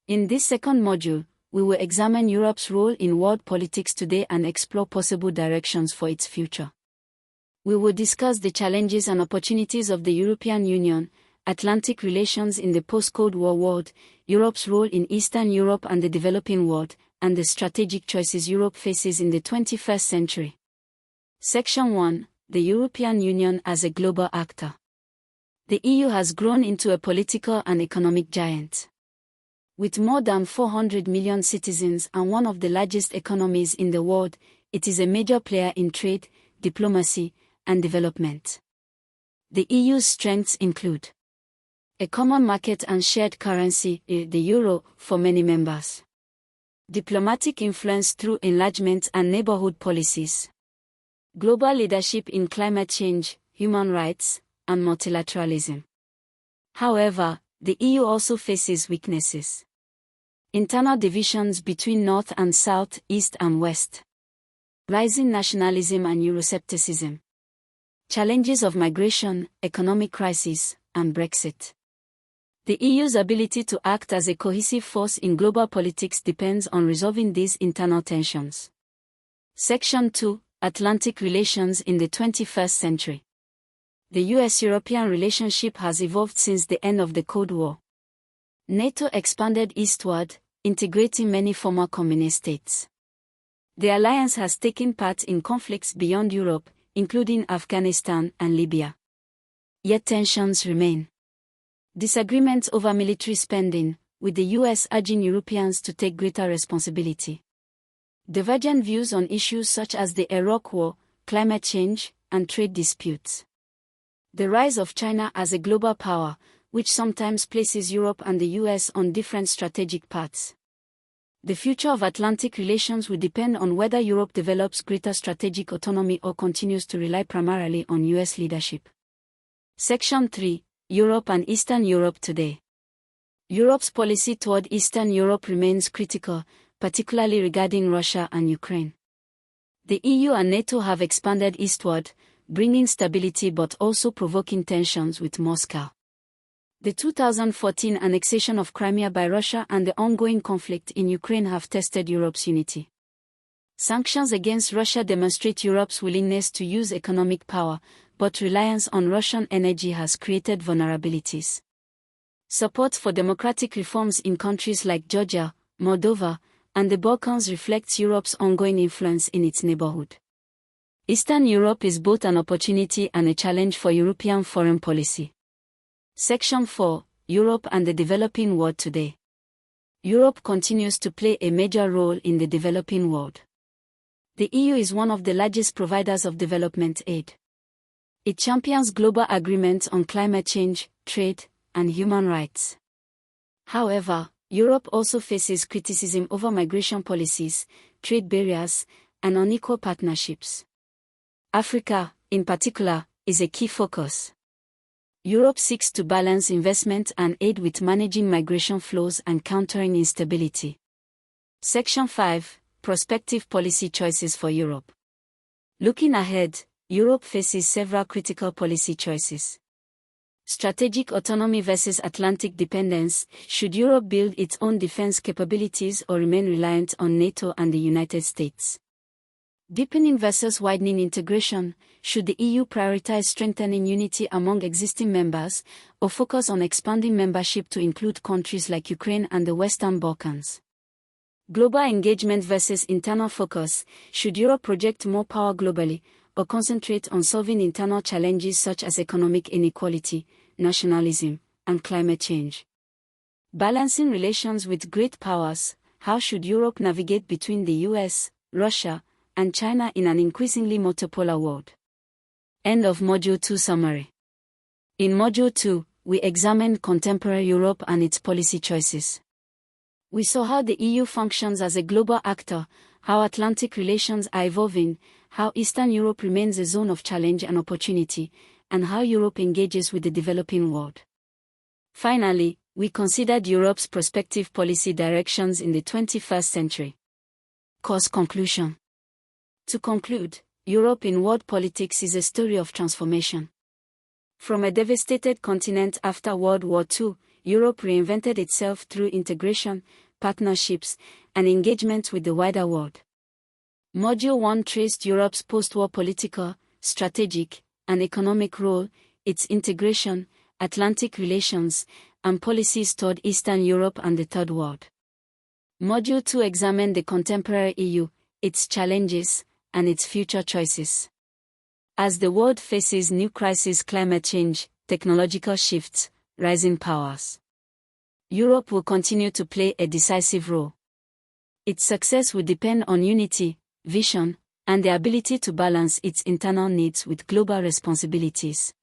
In this second module, we will examine Europe's role in world politics today and explore possible directions for its future. We will discuss the challenges and opportunities of the European Union, Atlantic relations in the post-Cold War world, Europe's role in Eastern Europe and the developing world, and the strategic choices Europe faces in the 21st century. Section 1: The European Union as a global actor. The EU has grown into a political and economic giant. With more than 400 million citizens and one of the largest economies in the world, it is a major player in trade, diplomacy, and development. The EU's strengths include a common market and shared currency, the euro, for many members. Diplomatic influence through enlargement and neighborhood policies. Global leadership in climate change, human rights, and multilateralism. However, the EU also faces weaknesses. Internal divisions between North and South, East and West. Rising nationalism and Euroscepticism. Challenges of migration, economic crisis, and Brexit. The EU's ability to act as a cohesive force in global politics depends on resolving these internal tensions. Section 2: Atlantic relations in the 21st century. The US-European relationship has evolved since the end of the Cold War. NATO expanded eastward, integrating many former communist states. The alliance has taken part in conflicts beyond Europe, including Afghanistan and Libya. Yet tensions remain. Disagreements over military spending, with the US urging Europeans to take greater responsibility. Divergent views on issues such as the Iraq War, climate change, and trade disputes. The rise of China as a global power, which sometimes places Europe and the US on different strategic paths. The future of Atlantic relations will depend on whether Europe develops greater strategic autonomy or continues to rely primarily on US leadership. Section 3: Europe and Eastern Europe today. Europe's policy toward Eastern Europe remains critical, particularly regarding Russia and Ukraine. The EU and NATO have expanded eastward, bringing stability but also provoking tensions with Moscow. The 2014 annexation of Crimea by Russia and the ongoing conflict in Ukraine have tested Europe's unity. Sanctions against Russia demonstrate Europe's willingness to use economic power, but reliance on Russian energy has created vulnerabilities. Support for democratic reforms in countries like Georgia, Moldova, and the Balkans reflects Europe's ongoing influence in its neighborhood. Eastern Europe is both an opportunity and a challenge for European foreign policy. Section 4: Europe and the developing world today. Europe continues to play a major role in the developing world. The EU is one of the largest providers of development aid. It champions global agreements on climate change, trade, and human rights. However, Europe also faces criticism over migration policies, trade barriers, and unequal partnerships. Africa, in particular, is a key focus. Europe seeks to balance investment and aid with managing migration flows and countering instability. Section 5: Prospective policy choices for Europe. Looking ahead, Europe faces several critical policy choices. Strategic autonomy versus Atlantic dependence. Should Europe build its own defense capabilities or remain reliant on NATO and the United States? Deepening versus widening integration. Should the EU prioritize strengthening unity among existing members, or focus on expanding membership to include countries like Ukraine and the Western Balkans? Global engagement versus internal focus. Should Europe project more power globally, or concentrate on solving internal challenges such as economic inequality, nationalism, and climate change? Balancing relations with great powers. How should Europe navigate between the US, Russia, and China in an increasingly multipolar world? End of Module 2 summary. In Module 2, we examined contemporary Europe and its policy choices. We saw how the EU functions as a global actor, how Atlantic relations are evolving, how Eastern Europe remains a zone of challenge and opportunity, and how Europe engages with the developing world. Finally, we considered Europe's prospective policy directions in the 21st century. Course conclusion. To conclude, Europe in world politics is a story of transformation. From a devastated continent after World War II, Europe reinvented itself through integration, partnerships, and engagement with the wider world. Module 1 traced Europe's post-war political, strategic, and economic role, its integration, Atlantic relations, and policies toward Eastern Europe and the Third World. Module 2 examined the contemporary EU, its challenges, and its future choices. As the world faces new crises, climate change, technological shifts, rising powers, Europe will continue to play a decisive role. Its success will depend on unity, vision, and the ability to balance its internal needs with global responsibilities.